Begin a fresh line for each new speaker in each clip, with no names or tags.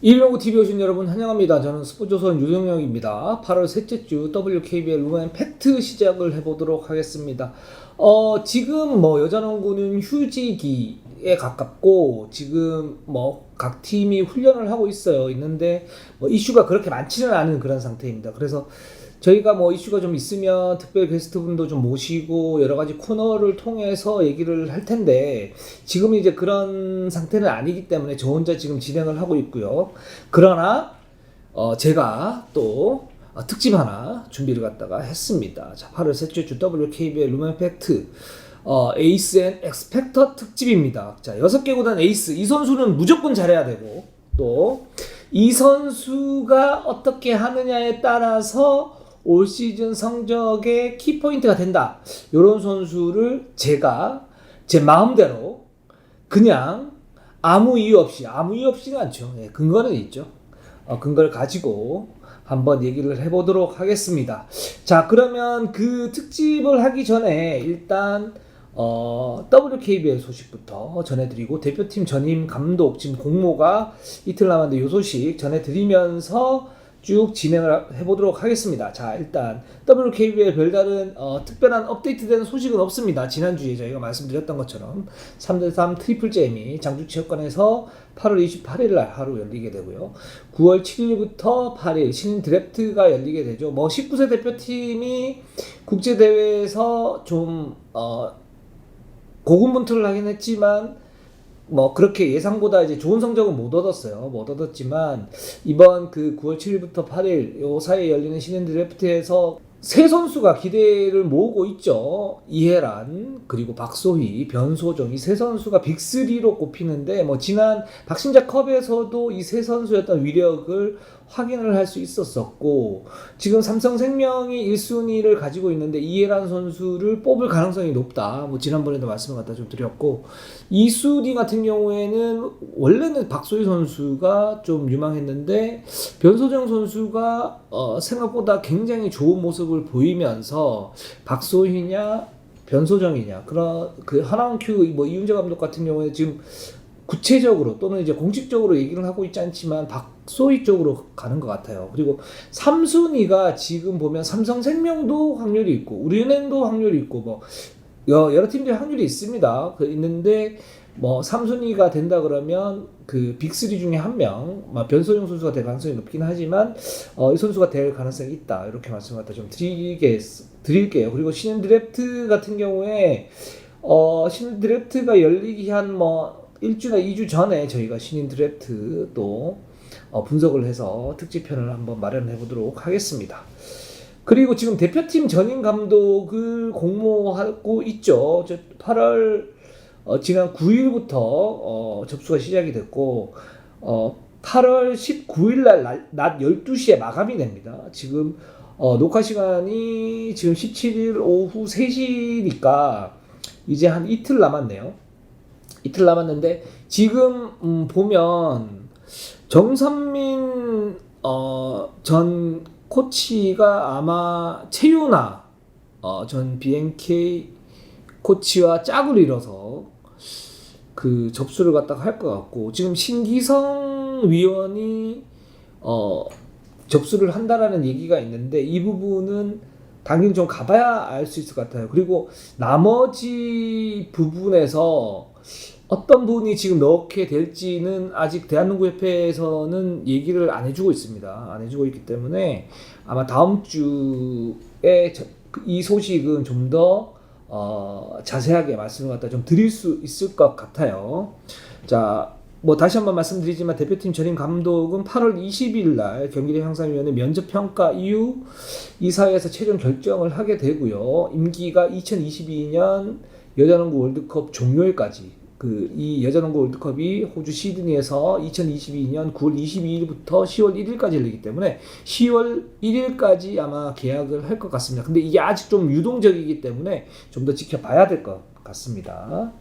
119TV 오신 여러분 환영합니다. 저는 스포츠조선 유동혁입니다. 8월 셋째 주 WKBL 루멘 팩트 시작을 해보도록 하겠습니다. 지금 여자농구는 휴지기에 가깝고 지금 각 팀이 훈련을 하고 있는데 이슈가 그렇게 많지는 않은 그런 상태입니다. 그래서 저희가 이슈가 좀 있으면 특별 게스트분도 좀 모시고 여러 가지 코너를 통해서 얘기를 할 텐데 지금 이제 그런 상태는 아니기 때문에 저 혼자 지금 진행을 하고 있고요. 그러나 제가 또 특집 하나 준비를 갖다가 했습니다. 자, 8월 셋째 주 WKBL 루멘 팩트 에이스 앤 엑스펙터 특집입니다. 자, 6개 구단 에이스 이 선수는 무조건 잘해야 되고 또 이 선수가 어떻게 하느냐에 따라서 올 시즌 성적의 키포인트가 된다. 이런 선수를 제가 제 마음대로 그냥 아무 이유 없이는 않죠. 근거는 있죠. 근거를 가지고 한번 얘기를 해보도록 하겠습니다. 자, 그러면 그 특집을 하기 전에 일단 WKBL 소식부터 전해드리고 대표팀 전임 감독 지금 공모가 이틀 남았는데 이 소식 전해드리면서 쭉 진행을 해보도록 하겠습니다. 자, 일단 WKBL 별다른 특별한 업데이트된 소식은 없습니다. 지난주에 저희가 말씀드렸던 것처럼 3대3 트리플잼이 장주체육관에서 8월 28일 날 하루 열리게 되고요. 9월 7일부터 8일 신인 드래프트가 열리게 되죠. 19세 대표팀이 국제대회에서 좀 고군분투를 하긴 했지만 그렇게 예상보다 이제 좋은 성적은 못 얻었지만 이번 그 9월 7일부터 8일 요 사이에 열리는 신인 드래프트에서 세 선수가 기대를 모으고 있죠. 이해란 그리고 박소희, 변소정 이 세 선수가 빅3로 꼽히는데 지난 박신자 컵에서도 이 세 선수의 어떤 위력을 확인을 할 수 있었었고 지금 삼성생명이 1순위를 가지고 있는데 이해란 선수를 뽑을 가능성이 높다. 지난번에도 말씀을 갖다 좀 드렸고 2순위 같은 경우에는 원래는 박소희 선수가 좀 유망했는데 변소정 선수가 생각보다 굉장히 좋은 모습을 보이면서 박소희냐 변소정이냐 그런 그 하나원큐 이윤재 감독 같은 경우에 지금 구체적으로 또는 이제 공식적으로 얘기를 하고 있지 않지만 박소희 쪽으로 가는 것 같아요. 그리고 3순위가 지금 보면 삼성생명도 확률이 있고 우리은행도 확률이 있고 여러 팀들이 확률이 있습니다. 있는데 3순위가 된다 그러면 그 빅3 중에 한 명, 변소정 선수가 될 가능성이 높긴 하지만 이 선수가 될 가능성이 있다. 이렇게 말씀을 갖다 좀 드릴게요. 그리고 신인 드래프트 같은 경우에 신인 드래프트가 열리기 한 일주나 2주 전에 저희가 신인 드래프트 또 분석을 해서 특집편을 한번 마련해 보도록 하겠습니다. 그리고 지금 대표팀 전임 감독을 공모하고 있죠. 8월 지난 9일부터 접수가 시작이 됐고 8월 19일 날 낮 12시에 마감이 됩니다. 지금 녹화 시간이 지금 17일 오후 3시니까 이제 한 이틀 남았네요. 이틀 남았는데 지금 보면 정선민 전 코치가 아마 최윤아 전 BNK 코치와 짝을 이뤄서 그 접수를 갖다가 할 것 같고 지금 신기성 위원이 접수를 한다라는 얘기가 있는데 이 부분은 당연히 좀 가봐야 알 수 있을 것 같아요. 그리고 나머지 부분에서 어떤 분이 지금 넣게 될지는 아직 대한농구협회에서는 얘기를 안 해주고 있습니다. 안 해주고 있기 때문에 아마 다음 주에 이 소식은 좀 더 자세하게 말씀을 갖다 좀 드릴 수 있을 것 같아요. 자, 다시 한번 말씀드리지만 대표팀 전임 감독은 8월 20일 날 경기대 향상위원회 면접평가 이후 이사회에서 최종 결정을 하게 되고요. 임기가 2022년 여자농구 월드컵 종료일까지 이 여자농구 월드컵이 호주 시드니에서 2022년 9월 22일부터 10월 1일까지 열리기 때문에 10월 1일까지 아마 계약을 할 것 같습니다. 근데 이게 아직 좀 유동적이기 때문에 좀 더 지켜봐야 될 것 같습니다.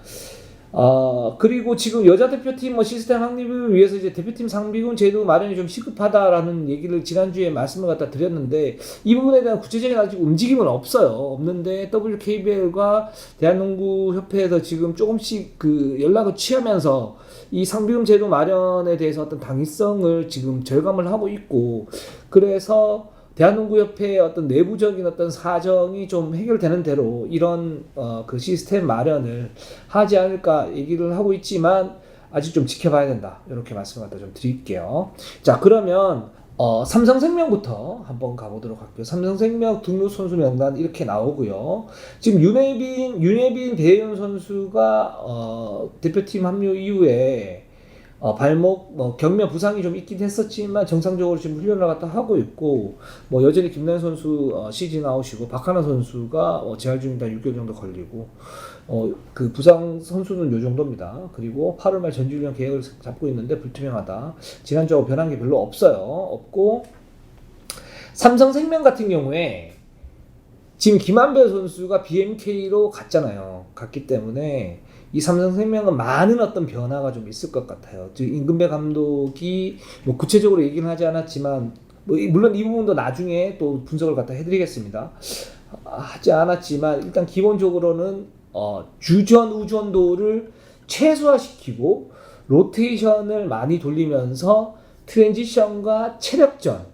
그리고 지금 여자 대표팀 뭐 시스템 확립을 위해서 이제 대표팀 상비군 제도 마련이 좀 시급하다라는 얘기를 지난주에 말씀을 갖다 드렸는데, 이 부분에 대한 구체적인 아직 움직임은 없는데 WKBL과 대한농구협회에서 지금 조금씩 그 연락을 취하면서 이 상비금 제도 마련에 대해서 어떤 당위성을 지금 절감을 하고 있고, 그래서 대한농구협회의 어떤 내부적인 어떤 사정이 좀 해결되는 대로 이런 그 시스템 마련을 하지 않을까 얘기를 하고 있지만, 아직 좀 지켜봐야 된다, 이렇게 말씀을 갖다 좀 드릴게요. 자, 그러면 삼성생명부터 한번 가보도록 할게요. 삼성생명 등록 선수 명단 이렇게 나오고요. 지금 윤혜빈 배혜윤 선수가 대표팀 합류 이후에 발목 경면 부상이 좀 있긴 했었지만 정상적으로 지금 훈련을 갖다 하고 있고, 여전히 김나연 선수 시즌 아웃이고, 박하나 선수가 재활 중이다, 6개월 정도 걸리고, 그 부상 선수는 요 정도입니다. 그리고 8월 말 전지훈련 계획을 잡고 있는데 불투명하다. 지난주하고 변한 게 별로 없고, 삼성생명 같은 경우에 지금 김한별 선수가 BMK로 갔기 때문에 이 삼성생명은 많은 어떤 변화가 좀 있을 것 같아요. 임금배 감독이 구체적으로 얘기는 하지 않았지만, 물론 이 부분도 나중에 또 분석을 갖다 해드리겠습니다. 하지 않았지만 일단 기본적으로는 주전 우전도를 최소화시키고 로테이션을 많이 돌리면서 트랜지션과 체력전,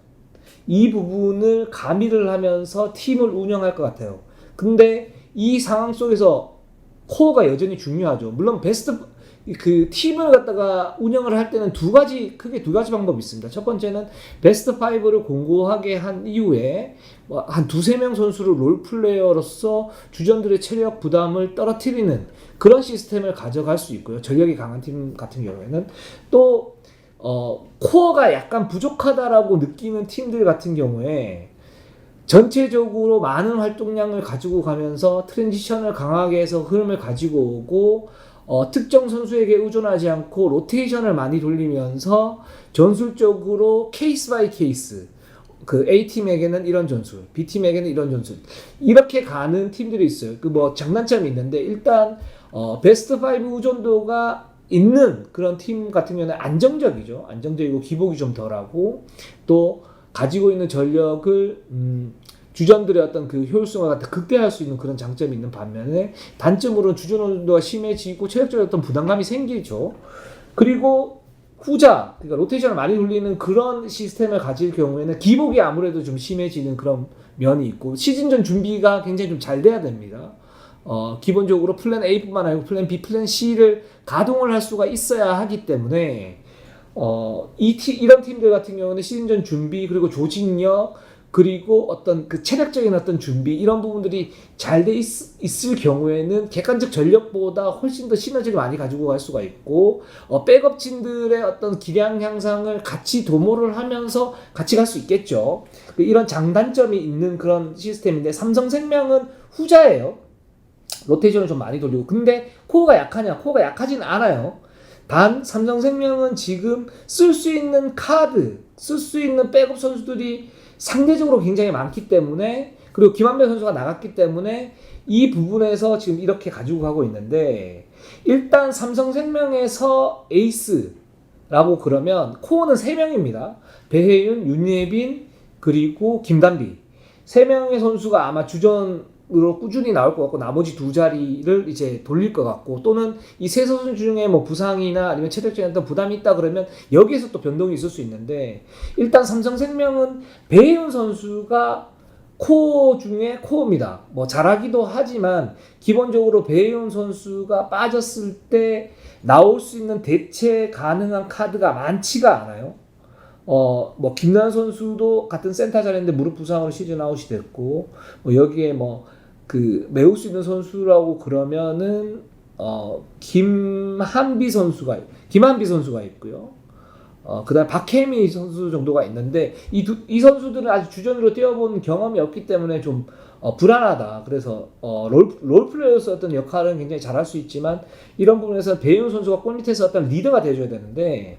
이 부분을 가미를 하면서 팀을 운영할 것 같아요. 근데 이 상황 속에서 코어가 여전히 중요하죠. 물론 그 팀을 갖다가 운영을 할 때는 크게 두 가지 방법이 있습니다. 첫 번째는 베스트 5를 공고하게 한 이후에 한 두세 명 선수를 롤플레이어로서 주전들의 체력 부담을 떨어뜨리는 그런 시스템을 가져갈 수 있고요. 전력이 강한 팀 같은 경우에는 또 코어가 약간 부족하다라고 느끼는 팀들 같은 경우에 전체적으로 많은 활동량을 가지고 가면서 트랜지션을 강하게 해서 흐름을 가지고 오고, 특정 선수에게 의존하지 않고 로테이션을 많이 돌리면서 전술적으로 케이스 바이 케이스, 그 A팀에게는 이런 전술, B팀에게는 이런 전술, 이렇게 가는 팀들이 있어요. 장단점이 있는데, 일단 베스트 5 의존도가 있는 그런 팀 같은 경우는 안정적이고 기복이 좀 덜하고, 또 가지고 있는 전력을 주전들의 어떤 그 효율성을 갖다 극대화할 수 있는 그런 장점이 있는 반면에, 단점으로는 주전 온도가 심해지고 체력적인 어떤 부담감이 생기죠. 그리고 그러니까 로테이션을 많이 돌리는 그런 시스템을 가질 경우에는 기복이 아무래도 좀 심해지는 그런 면이 있고, 시즌 전 준비가 굉장히 좀 잘 돼야 됩니다. 기본적으로 플랜 A뿐만 아니고 플랜 B, 플랜 C를 가동을 할 수가 있어야 하기 때문에, 이런 팀들 같은 경우는 시즌 전 준비, 그리고 조직력, 그리고 어떤 그 체력적인 어떤 준비, 이런 부분들이 잘 돼 있을 경우에는 객관적 전력보다 훨씬 더 시너지를 많이 가지고 갈 수가 있고, 백업진들의 어떤 기량 향상을 같이 도모를 하면서 같이 갈 수 있겠죠. 이런 장단점이 있는 그런 시스템인데, 삼성생명은 후자예요. 로테이션을 좀 많이 돌리고. 근데 코어가 약하냐? 코어가 약하진 않아요. 단 삼성생명은 지금 쓸 수 있는 카드, 쓸 수 있는 백업 선수들이 상대적으로 굉장히 많기 때문에, 그리고 김한별 선수가 나갔기 때문에 이 부분에서 지금 이렇게 가지고 가고 있는데, 일단 삼성생명에서 에이스라고 그러면 코어는 3명입니다. 배혜윤, 윤예빈, 그리고 김단비. 3명의 선수가 아마 주전으로 꾸준히 나올 것 같고, 나머지 2자리를 이제 돌릴 것 같고, 또는 이 세 선수 중에 부상이나 아니면 체력적인 어떤 부담이 있다 그러면 여기에서 또 변동이 있을 수 있는데, 일단 삼성생명은 배혜윤 선수가 코어 중에 코어입니다. 잘하기도 하지만 기본적으로 배혜윤 선수가 빠졌을 때 나올 수 있는 대체 가능한 카드가 많지가 않아요. 김나연 선수도 같은 센터 자리인데 무릎 부상으로 시즌 아웃이 됐고, 여기에 메울 수 있는 선수라고 그러면은 김한비 선수가 있고요. 그다음 박혜미 선수 정도가 있는데, 이 선수들은 아직 주전으로 뛰어본 경험이 없기 때문에 좀 불안하다. 그래서 롤플레이어로서 어떤 역할은 굉장히 잘할 수 있지만, 이런 부분에서 배윤 선수가 골 밑에서 어떤 리더가 돼줘야 되는데,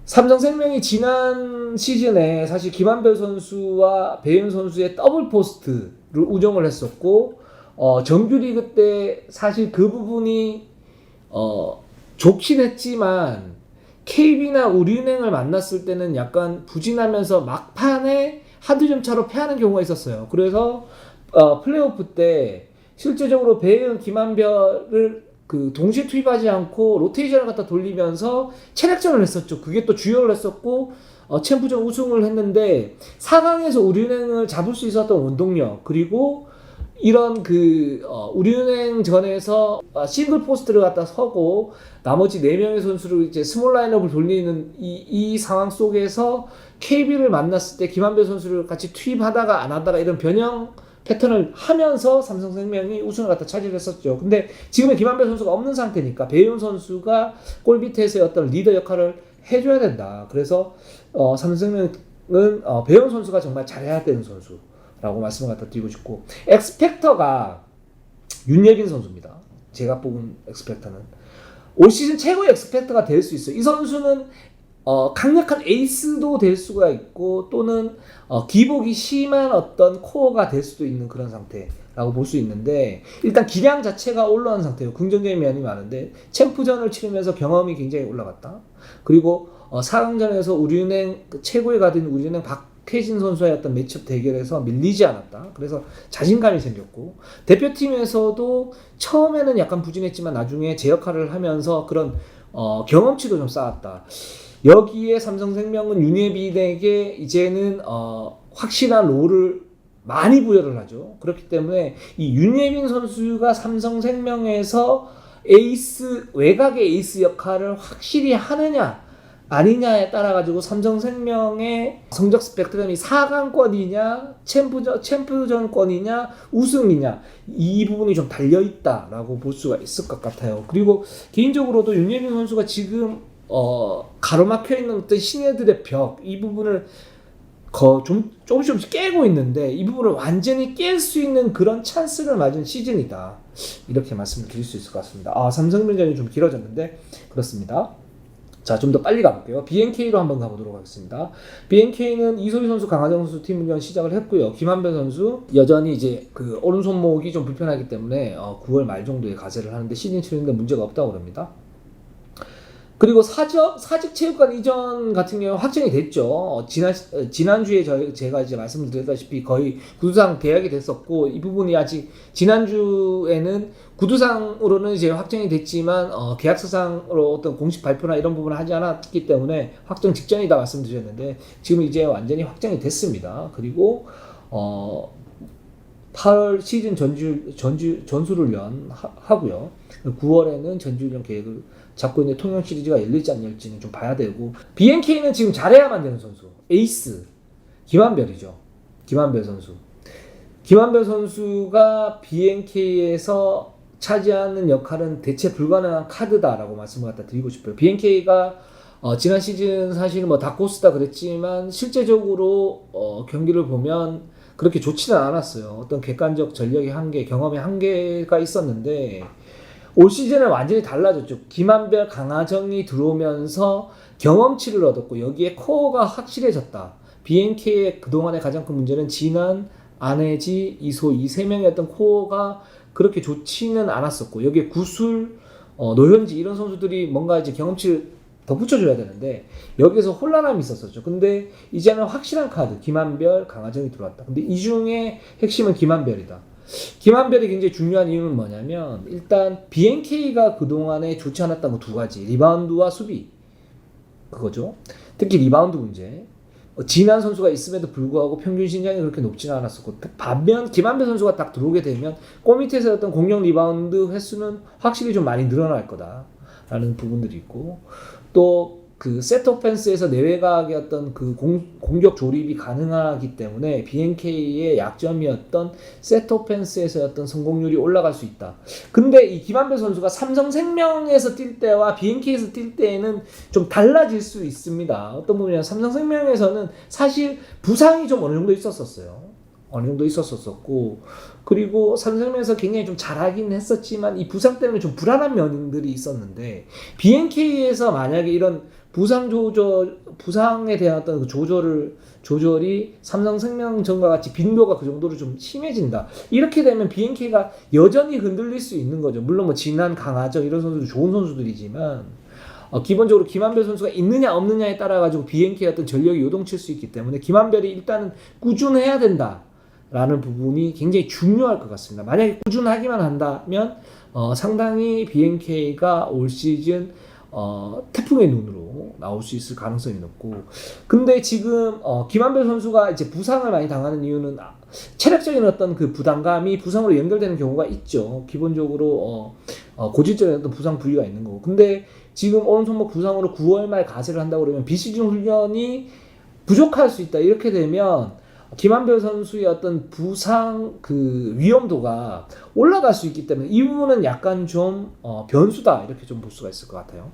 삼성생명이 지난 시즌에 사실 김한별 선수와 배윤 선수의 더블 포스트를 운영을 했었고, 정규리그 때 사실 그 부분이 좋긴 했지만 KB나 우리은행을 만났을 때는 약간 부진하면서 막판에 한두 점 차로 패하는 경우가 있었어요. 그래서 플레이오프 때 실제적으로 배은 김한별을 그 동시에 투입하지 않고 로테이션을 갖다 돌리면서 체력전을 했었죠. 그게 또 주요를 했었고 챔프전 우승을 했는데 4강에서 우리은행을 잡을 수 있었던 원동력, 그리고 이런 우리은행 전에서 싱글 포스트를 갖다 서고 나머지 4명의 선수를 이제 스몰 라인업을 돌리는 이 상황 속에서 KB를 만났을 때 김한별 선수를 같이 투입하다가 안 하다가 이런 변형 패턴을 하면서 삼성생명이 우승을 갖다 차지했었죠. 근데 지금은 김한별 선수가 없는 상태니까 배윤 선수가 골 밑에서의 어떤 리더 역할을 해줘야 된다. 그래서 삼성생명은 배윤 선수가 정말 잘해야 되는 선수라고 말씀을 갖다 드리고 싶고, 엑스펙터가 윤예빈 선수입니다. 제가 뽑은 엑스펙터는 올 시즌 최고의 엑스펙터가 될 수 있어요. 이 선수는 강력한 에이스도 될 수가 있고 또는 기복이 심한 어떤 코어가 될 수도 있는 그런 상태라고 볼 수 있는데, 일단 기량 자체가 올라간 상태예요. 긍정적인 면이 많은데 챔프전을 치르면서 경험이 굉장히 올라갔다. 그리고 4강전에서 우리은행 최고의 가드인 우리은행 박혜진 선수의 어떤 매치업 대결에서 밀리지 않았다. 그래서 자신감이 생겼고, 대표팀에서도 처음에는 약간 부진했지만 나중에 제 역할을 하면서 그런 경험치도 좀 쌓았다. 여기에 삼성생명은 윤예빈에게 이제는 확실한 롤을 많이 부여를 하죠. 그렇기 때문에 이 윤예빈 선수가 삼성생명에서 에이스, 외곽의 에이스 역할을 확실히 하느냐 아니냐에 따라 가지고 삼성생명의 성적 스펙트럼이 4강권이냐 챔프전권이냐 우승이냐, 이 부분이 좀 달려있다라고 볼 수가 있을 것 같아요. 그리고 개인적으로도 윤예빈 선수가 지금 가로막혀 있는 어떤 신예들의 벽, 이 부분을 조금씩 깨고 있는데, 이 부분을 완전히 깰 수 있는 그런 찬스를 맞은 시즌이다, 이렇게 말씀을 드릴 수 있을 것 같습니다. 삼성생명전이 좀 길어졌는데 그렇습니다. 자, 좀 더 빨리 가볼게요. BNK로 한번 가보도록 하겠습니다. BNK는 이소희 선수, 강하정 선수 팀 훈련 시작을 했고요. 김한별 선수 여전히 이제 그 오른손목이 좀 불편하기 때문에 9월 말 정도에 가세를 하는데 시즌 치르는데 문제가 없다고 합니다. 그리고 사직체육관 이전 같은 경우 확정이 됐죠. 지난주에 제가 이제 말씀을 드렸다시피 거의 구두상 계약이 됐었고, 이 부분이 아직 지난주에는 구두상으로는 이제 확정이 됐지만 계약서상으로 어떤 공식 발표나 이런 부분을 하지 않았기 때문에 확정 직전이다 말씀드렸는데, 지금 이제 완전히 확정이 됐습니다. 그리고 8월 시즌 전술을 하고요. 9월에는 전주훈련 계획을 잡고 있는 통영 시리즈가 열릴지 안 열릴지는 좀 봐야 되고, BNK는 지금 잘해야만 되는 선수, 에이스 김한별이죠. 김한별 선수가 BNK에서 차지하는 역할은 대체 불가능한 카드다라고 말씀을 갖다 드리고 싶어요. BNK가 지난 시즌 사실 다코스다 그랬지만 실제적으로 경기를 보면 그렇게 좋지는 않았어요. 어떤 객관적 전력의 한계, 경험의 한계가 있었는데 올 시즌은 완전히 달라졌죠. 김한별, 강하정이 들어오면서 경험치를 얻었고 여기에 코어가 확실해졌다. BNK의 그동안의 가장 큰 문제는 진한, 안혜지, 이소희 이 3명의 어떤 코어가 그렇게 좋지는 않았었고, 여기에 구술, 노현지 이런 선수들이 뭔가 이제 경험치를 덧붙여줘야 되는데 여기에서 혼란함이 있었었죠. 근데 이제는 확실한 카드, 김한별, 강하정이 들어왔다. 근데 이 중에 핵심은 김한별이다. 김한별이 굉장히 중요한 이유는 뭐냐면, 일단 BNK가 그동안에 좋지 않았던 거 2가지, 리바운드와 수비, 그거죠. 특히 리바운드 문제. 진한 선수가 있음에도 불구하고 평균 신장이 그렇게 높지는 않았었고, 반면 김한별 선수가 딱 들어오게 되면 골 밑에서 어떤 공격 리바운드 횟수는 확실히 좀 많이 늘어날 거다라는 부분들이 있고, 또 그 세트 오펜스에서 내외곽의 어떤 그 공격 조립이 가능하기 때문에 BNK의 약점이었던 세트 오펜스에서의 어떤 성공률이 올라갈 수 있다. 근데 이 김한별 선수가 삼성생명에서 뛸 때와 BNK에서 뛸 때에는 좀 달라질 수 있습니다. 어떤 부분이냐, 삼성생명에서는 사실 부상이 좀 어느 정도 있었었어요. 어느 정도 있었었고, 그리고 삼성생명에서 굉장히 좀 잘하긴 했었지만 이 부상 때문에 좀 불안한 면들이 있었는데, BNK에서 만약에 이런 부상에 대한 어떤 그 조절이 삼성생명전과 같이 빈도가 그 정도로 좀 심해진다. 이렇게 되면 BNK가 여전히 흔들릴 수 있는 거죠. 물론 뭐 진한, 강하정 이런 선수도 좋은 선수들이지만 기본적으로 김한별 선수가 있느냐 없느냐에 따라 가지고 BNK의 어떤 전력이 요동칠 수 있기 때문에 김한별이 일단은 꾸준해야 된다라는 부분이 굉장히 중요할 것 같습니다. 만약에 꾸준하기만 한다면 상당히 BNK가 올 시즌 태풍의 눈으로 나올 수 있을 가능성이 높고, 근데 지금 김한별 선수가 이제 부상을 많이 당하는 이유는 체력적인 어떤 그 부담감이 부상으로 연결되는 경우가 있죠. 기본적으로 고질적인 어떤 부상 부위가 있는 거고. 근데 지금 오른손목 부상으로 9월 말 가세를 한다고 그러면 비시즌 훈련이 부족할 수 있다. 이렇게 되면 김한별 선수의 어떤 부상 그 위험도가 올라갈 수 있기 때문에 이 부분은 약간 좀 변수다, 이렇게 좀 볼 수가 있을 것 같아요.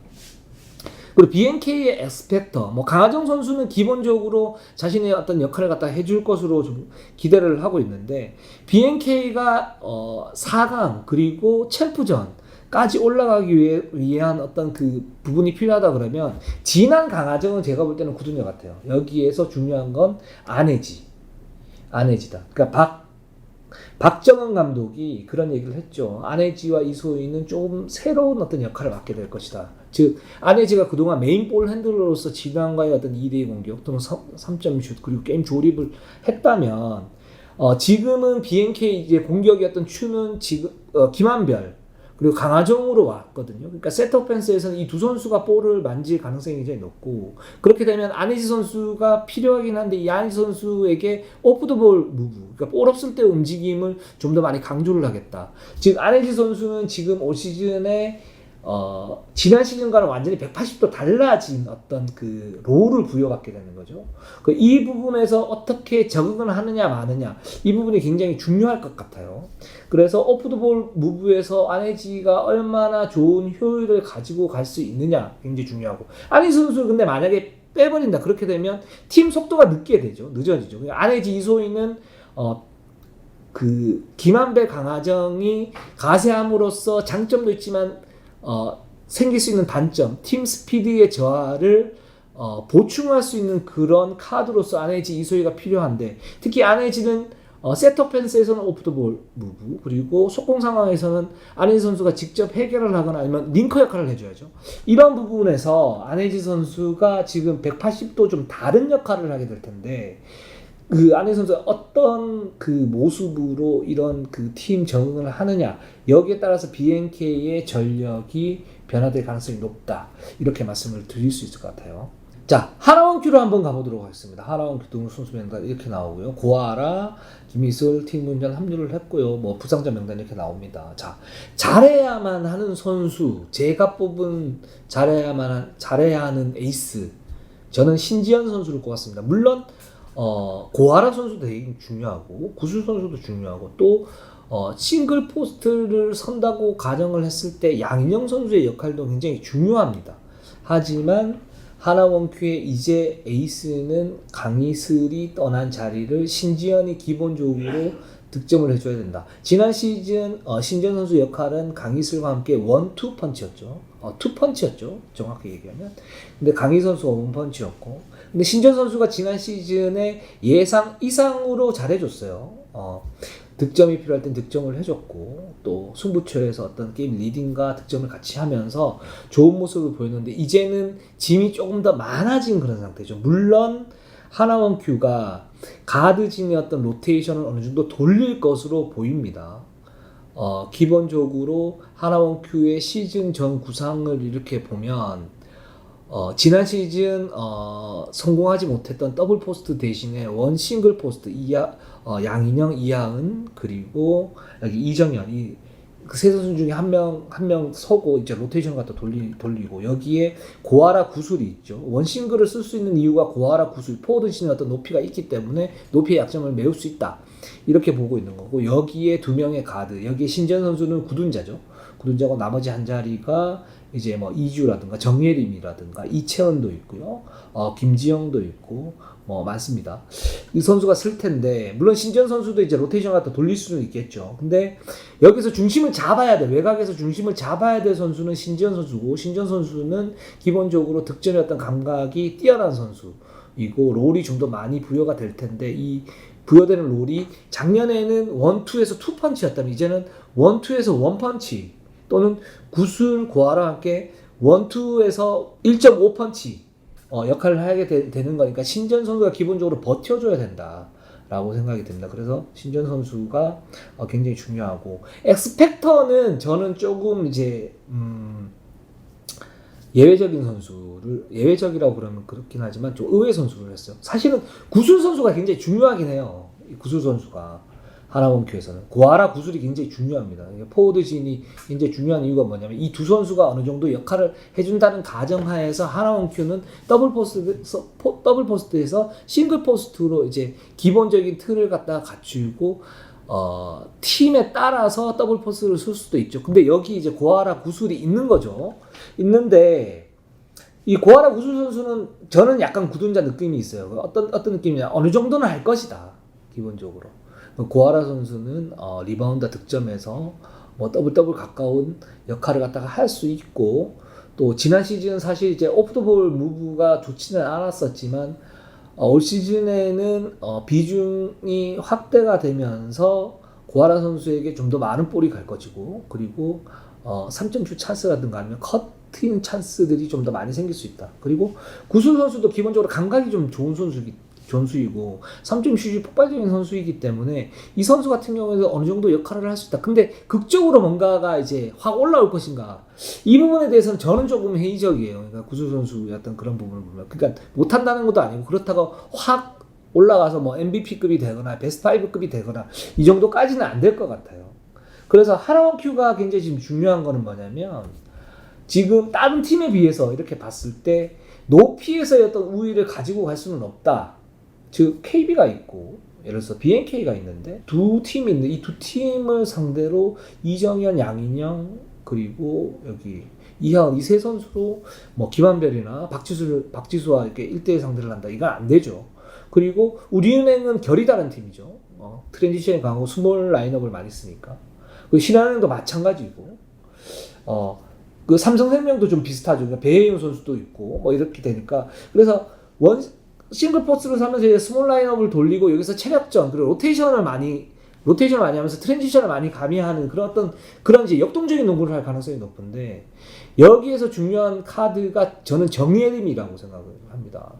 그리고 BNK의 엑스펙터, 뭐 강하정 선수는 기본적으로 자신의 어떤 역할을 갖다 해줄 것으로 좀 기대를 하고 있는데, BNK가 4강 그리고 챔프전까지 올라가기 위한 어떤 그 부분이 필요하다 그러면 진한 강하정은 제가 볼 때는 굳은 것 같아요. 여기에서 중요한 건 안혜지다. 그러니까 박정은 감독이 그런 얘기를 했죠. 안혜지와 이소희는 조금 새로운 어떤 역할을 맡게 될 것이다. 즉 안혜지가 그동안 메인 볼 핸들러로서 진환과의 어떤 2대2 공격 또는 3점 슛 그리고 게임 조립을 했다면 지금은 BNK 이제 공격의 어떤 추는 지금 김한별 그리고 강하정으로 왔거든요. 그러니까 세트 오펜스에서는 이 두 선수가 볼을 만질 가능성이 굉장히 높고, 그렇게 되면 안혜지 선수가 필요하긴 한데 이 안혜지 선수에게 오프 더 볼 무브, 그러니까 볼 없을 때 움직임을 좀 더 많이 강조를 하겠다. 즉 안혜지 선수는 지금 올 시즌에 지난 시즌과는 완전히 180도 달라진 어떤 그 롤을 부여받게 되는 거죠. 이 부분에서 어떻게 적응을 하느냐 마느냐, 이 부분이 굉장히 중요할 것 같아요. 그래서 오프드볼 무브에서 안혜지가 얼마나 좋은 효율을 가지고 갈 수 있느냐 굉장히 중요하고, 안혜지 선수 근데 만약에 빼버린다 그렇게 되면 팀 속도가 늦어지죠. 안혜지 이소희는 그 김한별 강하정이 가세함으로써 장점도 있지만 생길 수 있는 단점, 팀 스피드의 저하를 보충할 수 있는 그런 카드로서 안혜지 이소희가 필요한데, 특히 안혜지는 세트 오펜스에서는 오프 더 볼 무브, 그리고 속공 상황에서는 안혜지 선수가 직접 해결을 하거나 아니면 링커 역할을 해줘야죠. 이런 부분에서 안혜지 선수가 지금 180도 좀 다른 역할을 하게 될 텐데, 그 안혜지 선수가 어떤 그 모습으로 이런 그 팀 적응을 하느냐, 여기에 따라서 BNK의 전력이 변화될 가능성이 높다, 이렇게 말씀을 드릴 수 있을 것 같아요. 자, 하나원큐로 한번 가보도록 하겠습니다. 하나원큐 등록 선수 명단 이렇게 나오고요. 고아라, 김희슬, 팀 문전 합류를 했고요. 뭐 부상자 명단 이렇게 나옵니다. 자, 잘해야만 하는 선수, 제가 뽑은 잘해야 하는 에이스, 저는 신지현 선수를 꼽았습니다. 물론 고아라 선수도 되게 중요하고 구슬 선수도 중요하고 또 싱글 포스트를 선다고 가정을 했을 때 양인영 선수의 역할도 굉장히 중요합니다. 하지만 하나원큐의 이제 에이스는 강희슬이 떠난 자리를 신지현이 기본적으로 득점을 해줘야 된다. 지난 시즌 신지현 선수 역할은 강희슬과 함께 원투 펀치였죠. 투 펀치였죠. 정확히 얘기하면. 근데 강희 선수가 원 펀치였고, 근데 신지현 선수가 지난 시즌에 예상 이상으로 잘해줬어요. 득점이 필요할 땐 득점을 해줬고, 또 승부처에서 어떤 게임 리딩과 득점을 같이 하면서 좋은 모습을 보였는데, 이제는 짐이 조금 더 많아진 그런 상태죠. 물론 하나원큐가 가드진의 어떤 로테이션을 어느 정도 돌릴 것으로 보입니다. 기본적으로 하나원큐의 시즌 전 구상을 이렇게 보면 지난 시즌 성공하지 못했던 더블 포스트 대신에 원 싱글 포스트 양인영, 이하은 그리고 여기 이정현, 그 세 선수 중에 한 명 서고 이제 로테이션 갖다 돌리고, 여기에 고아라 구슬이 있죠. 원 싱글을 쓸 수 있는 이유가 고아라 구슬, 포워드진의 어떤 높이가 있기 때문에 높이의 약점을 메울 수 있다, 이렇게 보고 있는 거고, 여기에 두 명의 가드, 여기에 신지현 선수는 구둔자죠. 구둔자고 나머지 한 자리가 이제 뭐 이주라든가 정예림이라든가 이채원도 있고요. 김지영도 있고 뭐 많습니다. 이 선수가 쓸 텐데 물론 신지현 선수도 이제 로테이션 갖다 돌릴 수는 있겠죠. 근데 여기서 중심을 잡아야 돼. 외곽에서 중심을 잡아야 될 선수는 신지현 선수고 신지현 선수는 기본적으로 득점의 어떤 감각이 뛰어난 선수이고 롤이 좀 더 많이 부여가 될 텐데 이 부여되는 롤이 작년에는 원투에서 투펀치였다면 이제는 원투에서 원펀치 또는 구슬 고아랑 함께 원투에서 1.5펀치 역할을 하게 되는 거니까 신지현 선수가 기본적으로 버텨줘야 된다라고 생각이 듭니다. 그래서 신지현 선수가 굉장히 중요하고 엑스팩터는 저는 조금 이제 예외적인 선수를 예외적이라고 그러면 그렇긴 하지만 좀 의외 선수를 했어요. 사실은 구슬 선수가 굉장히 중요하긴 해요. 이 구슬 선수가 하나원큐에서는 고아라 구슬이 굉장히 중요합니다. 포워드진이 굉장히 중요한 이유가 뭐냐면 이 두 선수가 어느 정도 역할을 해준다는 가정하에서 하나원큐는 더블 포스트에서 싱글 포스트로 이제 기본적인 틀을 갖다가 갖추고 팀에 따라서 더블 포스트를 쓸 수도 있죠. 근데 여기 이제 고아라 구슬이 있는 거죠. 있는데 이 고아라 구슬 선수는 저는 약간 구둔자 느낌이 있어요. 어떤 느낌이냐? 어느 정도는 할 것이다. 기본적으로. 고아라 선수는 리바운드 득점에서 뭐 더블 가까운 역할을 갖다가 할 수 있고 또 지난 시즌은 사실 이제 오프 더 볼 무브가 좋지는 않았었지만 올 시즌에는 비중이 확대가 되면서 고아라 선수에게 좀 더 많은 볼이 갈 것이고 그리고 3점 슛 찬스라든가 아니면 커팅 찬스들이 좀 더 많이 생길 수 있다. 그리고 구슬 선수도 기본적으로 감각이 좀 좋은 선수이고 3점 슛이 폭발적인 선수이기 때문에 이 선수 같은 경우에는 어느 정도 역할을 할 수 있다. 근데 극적으로 뭔가가 이제 확 올라올 것인가? 이 부분에 대해서는 저는 조금 회의적이에요. 그러니까 구슬 선수의 어떤 그런 부분을 보면 그러니까 못한다는 것도 아니고 그렇다고 확 올라가서 뭐 MVP급이 되거나 베스트 5급이 되거나 이 정도까지는 안 될 것 같아요. 그래서 하나원큐가 굉장히 지금 중요한 거는 뭐냐면 지금 다른 팀에 비해서 이렇게 봤을 때 높이에서의 어떤 우위를 가지고 갈 수는 없다. 즉 KB가 있고 예를 들어서 BNK가 있는데 두 팀이 있는데 이 두 팀을 상대로 이정현, 양인영 그리고 여기 이하은 이 세 선수로 뭐 김한별이나 박지수와 이렇게 1대1 상대를 한다. 이건 안 되죠. 그리고 우리은행은 결이 다른 팀이죠. 트랜지션이 강하고 스몰 라인업을 많이 쓰니까. 그 신한은행도 마찬가지고. 그 삼성생명도 좀 비슷하죠. 그러니까 배혜윤 선수도 있고 뭐 이렇게 되니까 그래서 싱글 포스를 사면서 이제 스몰 라인업을 돌리고 여기서 체력전 그리고 로테이션을 많이 하면서 트랜지션을 많이 가미하는 그런 이제 역동적인 농구를 할 가능성이 높은데 여기에서 중요한 카드가 저는 정예림이라고 생각을 합니다.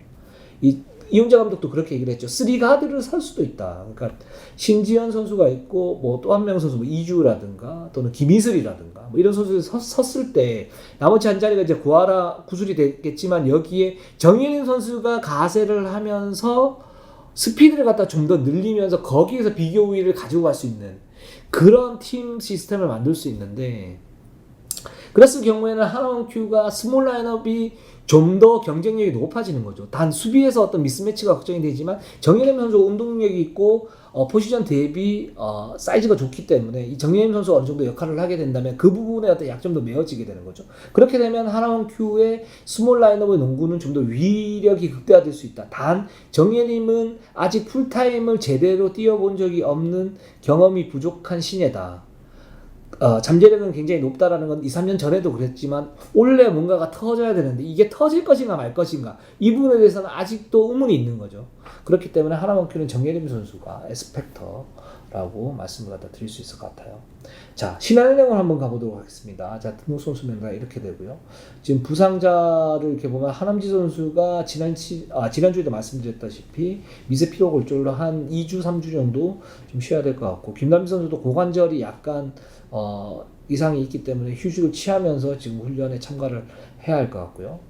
이용재 감독도 그렇게 얘기를 했죠. 3가드를 살 수도 있다. 그러니까 신지현 선수가 있고 뭐 또 한 명 선수 뭐 이주라든가 또는 김희슬이라든가 뭐 이런 선수들이 섰을 때 나머지 한 자리가 이제 구하라 구슬이 되겠지만 여기에 정예린 선수가 가세를 하면서 스피드를 갖다 좀 더 늘리면서 거기에서 비교 우위를 가지고 갈 수 있는 그런 팀 시스템을 만들 수 있는데 그랬을 경우에는 하나원큐가 스몰 라인업이 좀 더 경쟁력이 높아지는 거죠. 단 수비에서 어떤 미스매치가 걱정이 되지만 정예림 선수가 운동력이 있고 포지션 대비 사이즈가 좋기 때문에 이 정예림 선수가 어느 정도 역할을 하게 된다면 그 부분에 어떤 약점도 메워지게 되는 거죠. 그렇게 되면 하나원큐의 스몰 라인업의 농구는 좀 더 위력이 극대화될 수 있다. 단 정예림은 아직 풀타임을 제대로 뛰어본 적이 없는 경험이 부족한 신예다. 잠재력은 굉장히 높다라는 건 2, 3년 전에도 그랬지만 올해 뭔가가 터져야 되는데 이게 터질 것인가 말 것인가 이 부분에 대해서는 아직도 의문이 있는 거죠. 그렇기 때문에 하나원큐는 정예림 선수가 에스펙터라고 말씀을 갖다 드릴 수 있을 것 같아요. 자, 신한은행을 한번 가보도록 하겠습니다. 자, 등록 선수 명단 이렇게 되고요. 지금 부상자를 이렇게 보면 하남지 선수가 지난주에도 말씀드렸다시피 미세 피로 골절로 한 2주, 3주 정도 좀 쉬어야 될 것 같고 김남지 선수도 고관절이 약간 이상이 있기 때문에 휴식을 취하면서 지금 훈련에 참가를 해야 할 것 같고요.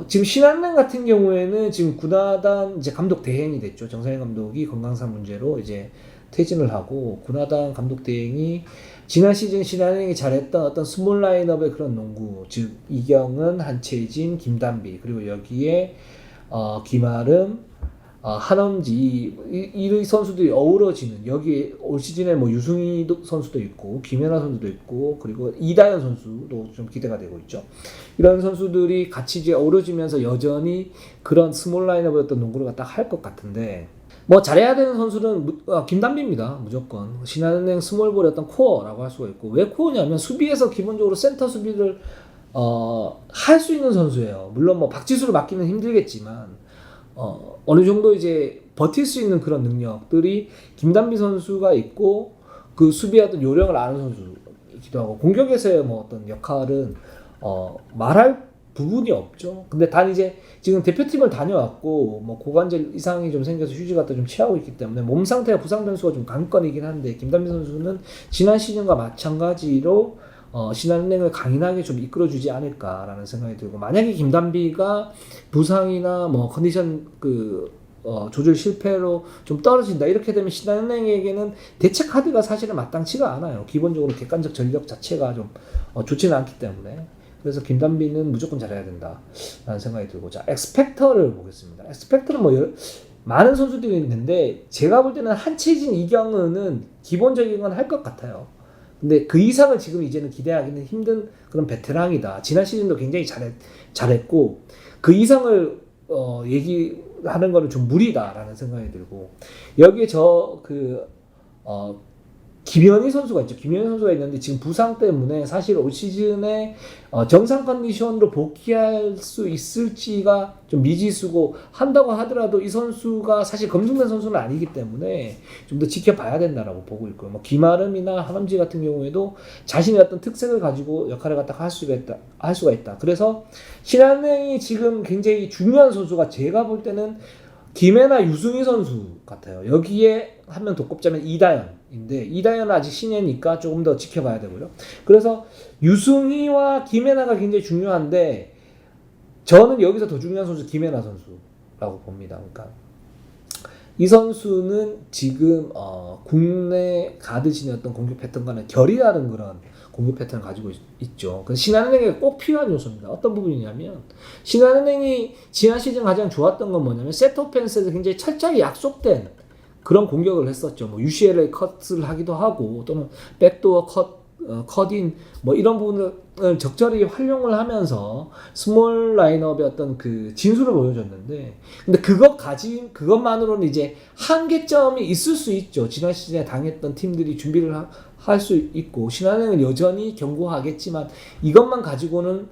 지금 신한은행 같은 경우에는 지금 군하단 이제 감독 대행이 됐죠. 정상현 감독이 건강상 문제로 이제 퇴진을 하고 군하단 감독 대행이 지난 시즌 신한은행이 잘했던 어떤 스몰 라인업의 그런 농구, 즉 이경은, 한채진, 김단비 그리고 여기에 김아름, 한엄지 이 선수들이 어우러지는 여기 올 시즌에 뭐 유승희 선수도 있고 김연아 선수도 있고 그리고 이다현 선수도 좀 기대가 되고 있죠. 이런 선수들이 같이 이제 어우러지면서 여전히 그런 스몰 라인업의 어떤 농구를 갖다 할 것 같은데 뭐 잘해야 되는 선수는 김단비입니다. 무조건 신한은행 스몰볼의 어떤 코어라고 할 수가 있고 왜 코어냐면 수비에서 기본적으로 센터 수비를 할 수 있는 선수예요. 물론 뭐 박지수를 맡기는 힘들겠지만 어느 정도 이제 버틸 수 있는 그런 능력들이 김단비 선수가 있고 그 수비의 어떤 요령을 아는 선수이기도 하고 공격에서의 뭐 어떤 역할은 말할 부분이 없죠. 근데 단 이제 지금 대표팀을 다녀왔고 뭐 고관절 이상이 좀 생겨서 휴지 갖다 좀 취하고 있기 때문에 몸 상태와 부상 변수가 좀 관건이긴 한데 김단비 선수는 지난 시즌과 마찬가지로 신한은행을 강인하게 좀 이끌어주지 않을까라는 생각이 들고 만약에 김단비가 부상이나 뭐 컨디션 조절 실패로 좀 떨어진다 이렇게 되면 신한은행에게는 대체 카드가 사실은 마땅치가 않아요. 기본적으로 객관적 전력 자체가 좀 좋지는 않기 때문에 그래서 김단비는 무조건 잘해야 된다라는 생각이 들고 자 엑스팩터를 보겠습니다. 엑스팩터는 뭐 많은 선수들이 있는데 제가 볼 때는 한채진 이경은은 기본적인 건 할 것 같아요. 근데 그 이상을 지금 이제는 기대하기는 힘든 그런 베테랑이다. 지난 시즌도 굉장히 잘했고 그 이상을 얘기하는 거는 좀 무리다라는 생각이 들고 여기에 김현희 선수가 있죠. 김현희 선수가 있는데 지금 부상 때문에 사실 올 시즌에 정상 컨디션으로 복귀할 수 있을지가 좀 미지수고 한다고 하더라도 이 선수가 사실 검증된 선수는 아니기 때문에 좀 더 지켜봐야 된다라고 보고 있고요. 뭐 김아름이나 한엄지 같은 경우에도 자신의 어떤 특색을 가지고 역할을 갖다가 할 수가 있다. 그래서 신한은행이 지금 굉장히 중요한 선수가 제가 볼 때는 김혜나 유승희 선수 같아요. 여기에 한 명 더 꼽자면 이다현인데 이다현은 아직 신예니까 조금 더 지켜봐야 되고요. 그래서 유승희와 김혜나가 굉장히 중요한데 저는 여기서 더 중요한 선수 김혜나 선수라고 봅니다. 그러니까 이 선수는 지금 국내 가드진의 어떤 공격 패턴과는 결이 다른 그런 공격 패턴을 가지고 있죠. 그래서 신한은행에 꼭 필요한 요소입니다. 어떤 부분이냐면 신한은행이 지난 시즌 가장 좋았던 건 뭐냐면 세트 오펜스에서 굉장히 철저히 약속된 그런 공격을 했었죠. 뭐 UCLA 컷을 하기도 하고 또는 백도어 컷인 뭐 이런 부분을 적절히 활용을 하면서 스몰 라인업의 어떤 그 진수를 보여줬는데 근데 그것만으로는 이제 한계점이 있을 수 있죠. 지난 시즌에 당했던 팀들이 준비를 할 수 있고 신한은행은 여전히 견고하겠지만 이것만 가지고는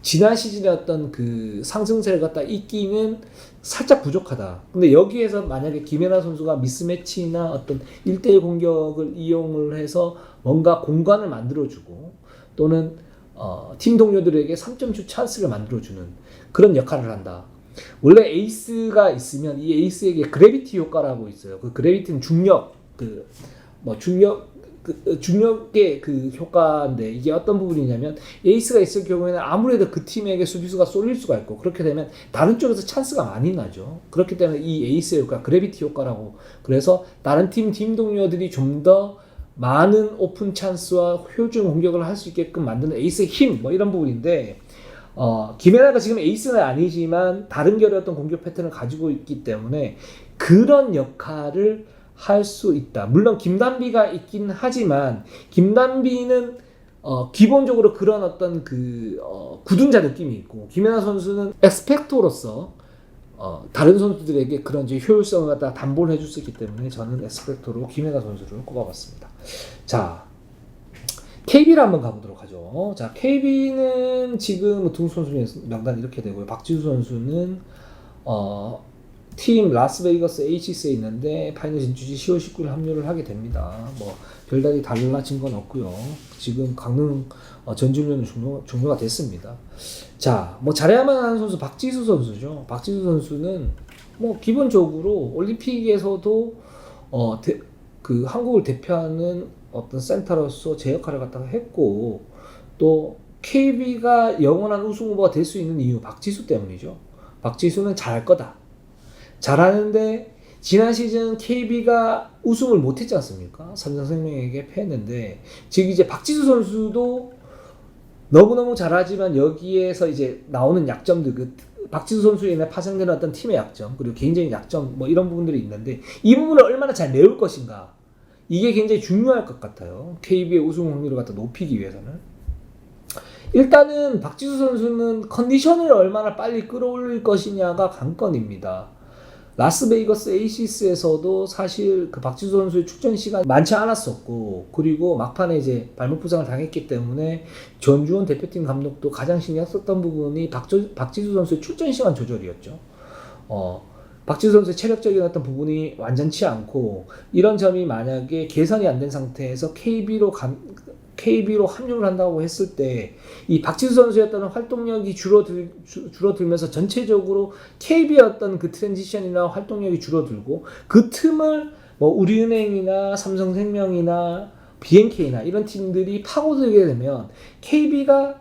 지난 시즌의 어떤 그 상승세를 갖다 잇기는 살짝 부족하다. 근데 여기에서 만약에 김연아 선수가 미스매치나 어떤 1대1 공격을 이용을 해서 뭔가 공간을 만들어주고 또는 팀 동료들에게 3점슛 찬스를 만들어주는 그런 역할을 한다. 원래 에이스가 있으면 이 에이스에게 그래비티 효과라고 있어요. 그 그래비티는 중력의 그 효과인데 이게 어떤 부분이냐면 에이스가 있을 경우에는 아무래도 그 팀에게 수비수가 쏠릴 수가 있고 그렇게 되면 다른 쪽에서 찬스가 많이 나죠. 그렇기 때문에 이 에이스의 효과, 그래비티 효과라고 그래서 다른 팀 동료들이 좀 더 많은 오픈 찬스와 효율적인 공격을 할 수 있게끔 만드는 에이스의 힘 뭐 이런 부분인데 김연아가 지금 에이스는 아니지만 다른 결의 어떤 공격 패턴을 가지고 있기 때문에 그런 역할을 할 수 있다. 물론 김단비가 있긴 하지만 김단비는 기본적으로 그런 어떤 굳은 자 느낌이 있고 김연아 선수는 엑스팩토로서 다른 선수들에게 그런 이제 효율성을 갖다 담보를 해줄 수 있기 때문에 저는 엑스팩토로 김연아 선수를 꼽아봤습니다. 자, KB를 한번 가보도록 하죠. 자, KB는 지금 두 선수 명단 이렇게 되고요. 박지수 선수는 팀 라스베이거스 HC에 있는데 파이널 진출시 10월 19일 합류를 하게 됩니다. 뭐 별다르게 달라진 건 없고요. 지금 강릉 전지훈련은 종료가 됐습니다. 자, 뭐 잘해야만 하는 선수 박지수 선수죠. 박지수 선수는 뭐 기본적으로 올림픽에서도 한국을 대표하는 어떤 센터로서 제 역할을 갖다가 했고 또 KB가 영원한 우승 후보가 될 수 있는 이유 박지수 때문이죠. 박지수는 잘할 거다. 잘하는데 지난 시즌 KB가 우승을 못했지 않습니까? 삼성생명에게 패했는데 즉 이제 박지수 선수도 너무너무 잘하지만 여기에서 이제 나오는 약점들 박지수 선수에 인해 파생되는 어떤 팀의 약점 그리고 개인적인 약점 뭐 이런 부분들이 있는데 이 부분을 얼마나 잘 메울 것인가 이게 굉장히 중요할 것 같아요. KB의 우승 확률을 갖다 높이기 위해서는 일단은 박지수 선수는 컨디션을 얼마나 빨리 끌어올릴 것이냐가 관건입니다. 라스베이거스 에이시스에서도 사실 그 박지수 선수의 출전 시간이 많지 않았었고 그리고 막판에 이제 발목 부상을 당했기 때문에 전주원 대표팀 감독도 가장 신경 썼던 부분이 박지수 선수의 출전 시간 조절이었죠. 박지수 선수의 체력적인 어떤 부분이 완전치 않고 이런 점이 만약에 개선이 안 된 상태에서 KB로 합류를 한다고 했을 때 이 박지수 선수의 어떤 활동력이 줄어들면서 전체적으로 KB의 어떤 그 트랜지션이나 활동력이 줄어들고 그 틈을 뭐 우리은행이나 삼성생명이나 BNK나 이런 팀들이 파고들게 되면 KB가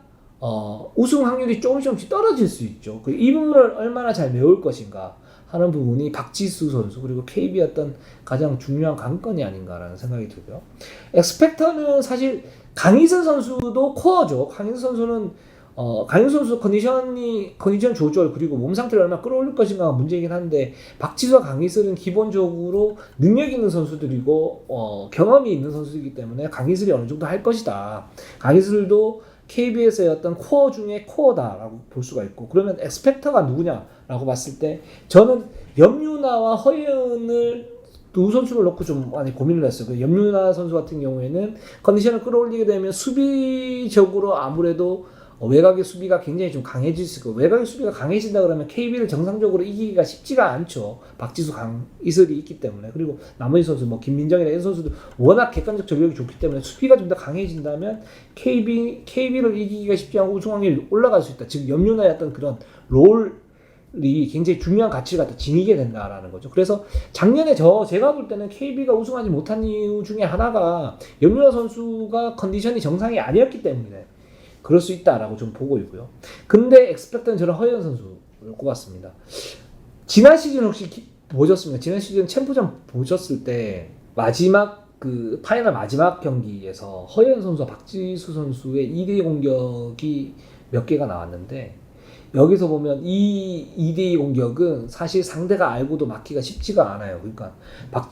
우승 확률이 조금씩 떨어질 수 있죠. 이 부분을 얼마나 잘 메울 것인가 하는 부분이 박지수 선수 그리고 KB의 어떤 가장 중요한 관건이 아닌가라는 생각이 들고요. 엑스펙터는 사실 강희슬 선수도 코어죠. 강희슬 선수는 강희슬 선수 컨디션 조절 그리고 몸 상태를 얼마나 끌어올릴 것인가가 문제이긴 한데 박지수와 강희슬은 기본적으로 능력 있는 선수들이고 경험이 있는 선수이기 때문에 강희슬이 어느 정도 할 것이다. 강희슬도 KBS의 어떤 코어 중에 코어다라고 볼 수가 있고 그러면 엑스펙터가 누구냐라고 봤을 때 저는 염유나와 허예은을 두 선수를 놓고 좀 많이 고민을 했어요. 그 염유나 선수 같은 경우에는 컨디션을 끌어올리게 되면 수비적으로 아무래도 외곽의 수비가 굉장히 좀 강해질 수 있고 외곽의 수비가 강해진다 그러면 KB를 정상적으로 이기기가 쉽지가 않죠. 박지수, 강희슬이 있기 때문에 그리고 나머지 선수 뭐 김민정이나 이런 선수도 워낙 객관적 전력이 좋기 때문에 수비가 좀 더 강해진다면 KB를 이기기가 쉽지 않고 우승 확률이 올라갈 수 있다. 즉 염유나의 어떤 그런 롤이 굉장히 중요한 가치를 갖다 지니게 된다라는 거죠. 그래서 작년에 제가 볼 때는 KB가 우승하지 못한 이유 중에 하나가 염유나 선수가 컨디션이 정상이 아니었기 때문에 그럴 수 있다라고 좀 보고 있고요. 근데 엑스펙터는 저는 허예은 선수를 꼽았습니다. 지난 시즌 혹시 보셨습니까? 지난 시즌 챔프전 보셨을 때 마지막 그 파이널 마지막 경기에서 허예은 선수와 박지수 선수의 2대2 공격이 몇 개가 나왔는데 여기서 보면 이 2대2 공격은 사실 상대가 알고도 막기가 쉽지가 않아요. 그러니까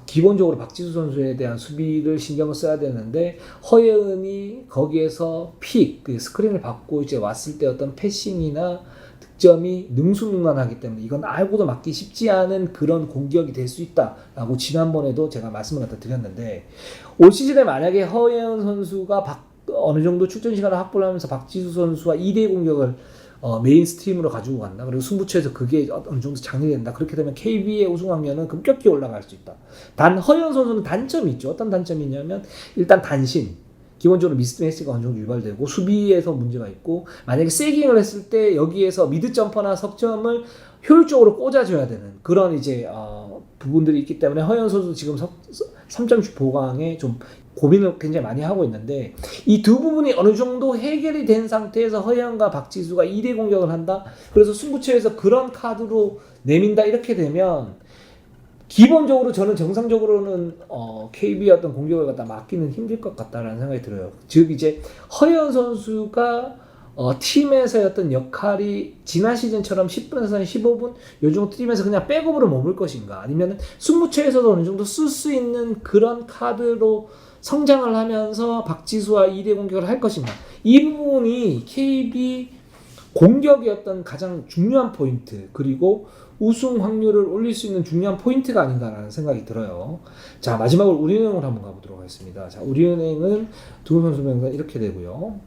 기본적으로 박지수 선수에 대한 수비를 신경을 써야 되는데 허예은이 거기에서 그 스크린을 받고 이제 왔을 때 어떤 패싱이나 득점이 능수능란하기 때문에 이건 알고도 막기 쉽지 않은 그런 공격이 될 수 있다라고 지난번에도 제가 말씀을 갖다 드렸는데 올 시즌에 만약에 허예은 선수가 어느 정도 출전 시간을 확보를 하면서 박지수 선수와 2대2 공격을 메인 스트림으로 가지고 간다. 그리고 승부처에서 그게 어느 정도 장려된다. 그렇게 되면 KB의 우승 확률은 급격히 올라갈 수 있다. 단 허예은 선수는 단점이 있죠. 어떤 단점이 있냐면 일단 단신. 기본적으로 미스매치가 어느 정도 유발되고 수비에서 문제가 있고 만약에 세깅을 했을 때 여기에서 미드 점퍼나 석점을 효율적으로 꽂아줘야 되는 그런 이제 부분들이 있기 때문에 허예은 선수 지금 3점슛 보강에 좀 고민을 굉장히 많이 하고 있는데 이 두 부분이 어느 정도 해결이 된 상태에서 허예은과 박지수가 2대 공격을 한다. 그래서 승부처에서 그런 카드로 내민다 이렇게 되면 기본적으로 저는 정상적으로는 KB의 어떤 공격을 갖다 막기는 힘들 것 같다라는 생각이 들어요. 즉 이제 허예은 선수가 팀에서의 어떤 역할이 지난 시즌처럼 10분에서 15분 요즘 팀에서 그냥 백업으로 머물 것인가 아니면 승부처에서도 어느 정도 쓸 수 있는 그런 카드로 성장을 하면서 박지수와 2대 공격을 할 것인가 이 부분이 KB 공격의 어떤 가장 중요한 포인트 그리고 우승 확률을 올릴 수 있는 중요한 포인트가 아닌가라는 생각이 들어요. 자 마지막으로 우리은행으로 한번 가보도록 하겠습니다. 자 우리은행은 두 선수 명단 이렇게 되고요.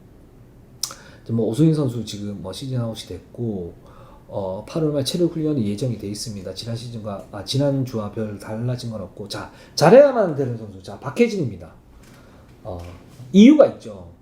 뭐 오승인 선수 지금 뭐 시즌 아웃이 됐고 8월 말 체력 훈련이 예정이 돼 있습니다. 지난 주와 별 달라진 건 없고 자 잘해야만 되는 선수 자 박혜진입니다. 이유가 있죠.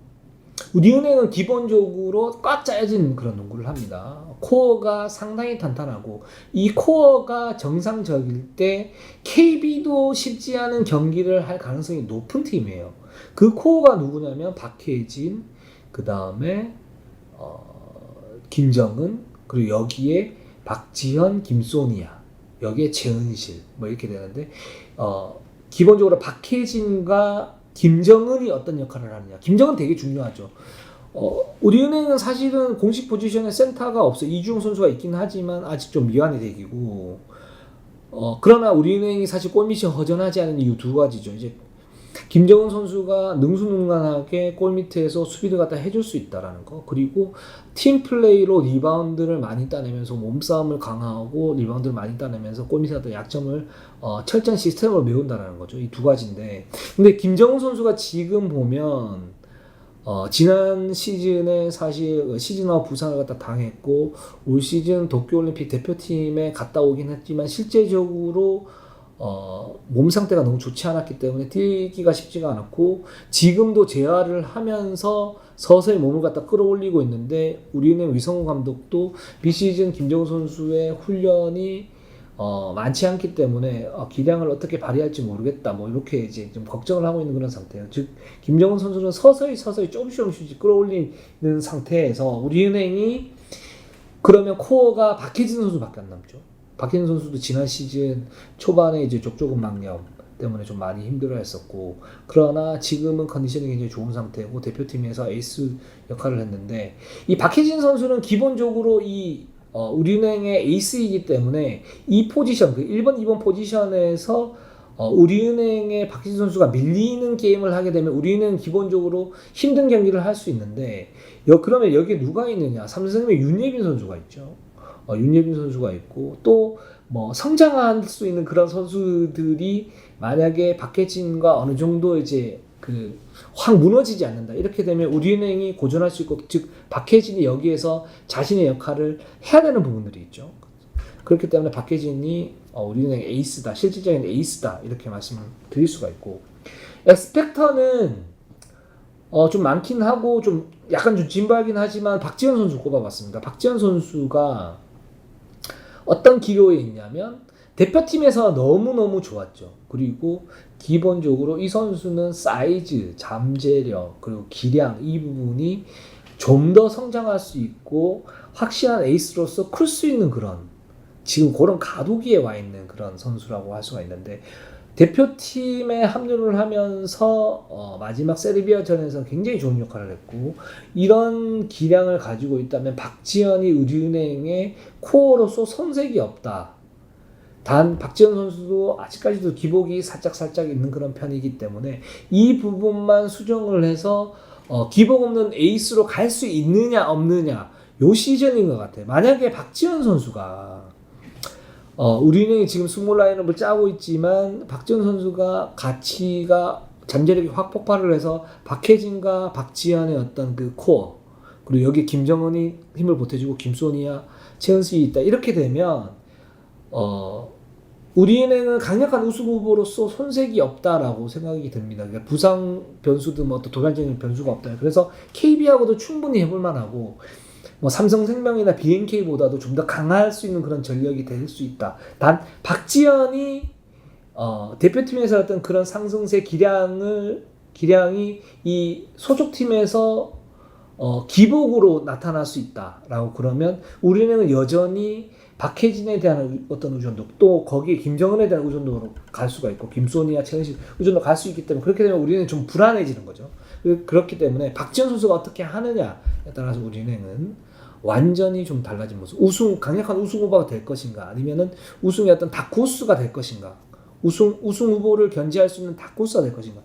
우리은행은 기본적으로 꽉 짜여진 그런 농구를 합니다. 코어가 상당히 탄탄하고 이 코어가 정상적일 때 KB도 쉽지 않은 경기를 할 가능성이 높은 팀이에요. 그 코어가 누구냐면 박혜진, 그 다음에 김정은, 그리고 여기에 박지현, 김소니아, 여기에 최은실 뭐 이렇게 되는데 기본적으로 박혜진과 김정은이 어떤 역할을 하느냐. 김정은 되게 중요하죠. 우리은행은 사실은 공식 포지션에 센터가 없어요. 이주영 선수가 있긴 하지만 아직 좀 미완의 대기고. 그러나 우리은행이 사실 골밑이 허전하지 않은 이유 두 가지죠. 이제 김정은 선수가 능수능란하게 골밑에서 수비를 갖다 해줄 수 있다라는 거. 그리고 팀 플레이로 리바운드를 많이 따내면서 몸싸움을 강화하고 리바운드를 많이 따내면서 골밑의 어떤 약점을 철저한 시스템으로 메운다라는 거죠. 이 두 가지인데. 근데 김정은 선수가 지금 보면 지난 시즌에 사실 시즌2 부상을 갖다 당했고 올 시즌 도쿄올림픽 대표팀에 갔다 오긴 했지만 실제적으로 몸 상태가 너무 좋지 않았기 때문에 뛰기가 쉽지가 않았고 지금도 재활을 하면서 서서히 몸을 갖다 끌어올리고 있는데 우리는 위성우 감독도 비시즌 김정우 선수의 훈련이 많지 않기 때문에 기량을 어떻게 발휘할지 모르겠다. 뭐 이렇게 이제 좀 걱정을 하고 있는 그런 상태예요. 즉 김정은 선수는 서서히 조금씩 끌어올리는 상태에서 우리은행이 그러면 코어가 박혜진 선수밖에 안 남죠. 박혜진 선수도 지난 시즌 초반에 이제 족저근막염 때문에 좀 많이 힘들어했었고 그러나 지금은 컨디션이 굉장히 좋은 상태고 대표팀에서 에이스 역할을 했는데 이 박혜진 선수는 기본적으로 우리은행의 에이스이기 때문에 이 포지션, 그 1번, 2번 포지션에서 우리은행의 박희진 선수가 밀리는 게임을 하게 되면 우리는 기본적으로 힘든 경기를 할 수 있는데 그러면 여기에 누가 있느냐? 삼성의 윤예빈 선수가 있죠. 윤예빈 선수가 있고 또 뭐 성장할 수 있는 그런 선수들이 만약에 박혜진과 어느 정도 이제 확 무너지지 않는다. 이렇게 되면 우리은행이 고전할 수 있고 즉 박혜진이 여기에서 자신의 역할을 해야 되는 부분들이 있죠. 그렇기 때문에 박혜진이 우리은행의 에이스다. 실질적인 에이스다. 이렇게 말씀을 드릴 수가 있고 엑스펙터는 좀 많긴 하고 좀 약간 좀 진부하긴 하지만 박지현 선수 꼽아봤습니다. 박지현 선수가 어떤 기로에 있냐면 대표팀에서 너무너무 좋았죠. 그리고 기본적으로 이 선수는 사이즈, 잠재력, 그리고 기량 이 부분이 좀 더 성장할 수 있고 확실한 에이스로서 클 수 있는 그런 지금 그런 가도기에 와 있는 그런 선수라고 할 수가 있는데 대표팀에 합류를 하면서 마지막 세르비아전에서 굉장히 좋은 역할을 했고 이런 기량을 가지고 있다면 박지현이 우리은행의 코어로서 손색이 없다. 단 박지현 선수도 아직까지도 기복이 살짝 있는 그런 편이기 때문에 이 부분만 수정을 해서 기복 없는 에이스로 갈 수 있느냐 없느냐 요 시즌인 것 같아요. 만약에 박지현 선수가 우리는 지금 스몰 라인업을 짜고 있지만 박지현 선수가 가치가 잠재력이 확 폭발을 해서 박혜진과 박지현의 어떤 그 코어 그리고 여기 김정은이 힘을 보태주고 김소니와 최은수이 있다 이렇게 되면 우리은행은 강력한 우승 후보로서 손색이 없다라고 생각이 듭니다. 그러니까 부상 변수도 뭐 또 도발적인 변수가 없다. 그래서 KB하고도 충분히 해볼 만하고 뭐 삼성생명이나 BNK보다도 좀 더 강할 수 있는 그런 전력이 될 수 있다. 단 박지현이 대표팀에서 어떤 그런 상승세 기량이 이 소속팀에서 기복으로 나타날 수 있다라고 그러면 우리는 여전히 박혜진에 대한 어떤 의존도 또 거기에 김정은에 대한 의존도로 갈 수가 있고 김소니와 최은실 의존도 갈 수 있기 때문에 그렇게 되면 우리는 좀 불안해지는 거죠. 그렇기 때문에 박지현 선수가 어떻게 하느냐에 따라서 우리는 완전히 좀 달라진 모습. 강력한 우승 후보가 될 것인가, 아니면은 우승의 어떤 다크호스가 될 것인가, 우승 후보를 견제할 수 있는 다크호스가 될 것인가.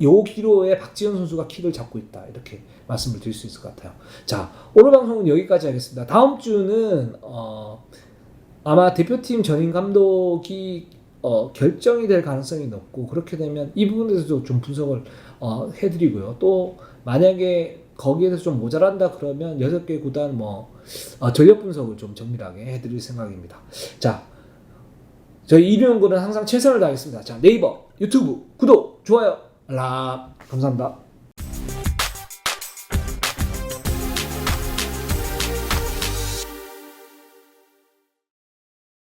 요 기로에 박지현 선수가 키를 잡고 있다. 이렇게 말씀을 드릴 수 있을 것 같아요. 자, 오늘 방송은 여기까지 하겠습니다. 다음 주는 아마 대표팀 전임 감독이 결정이 될 가능성이 높고 그렇게 되면 이 부분에 대해서도 좀 분석을 해드리고요. 또 만약에 거기에 대해서 좀 모자란다 그러면 6개 구단 전력 분석을 좀 정밀하게 해드릴 생각입니다. 자, 저희 이류연구는 항상 최선을 다하겠습니다. 자, 네이버, 유튜브 구독, 좋아요, 알람 감사합니다.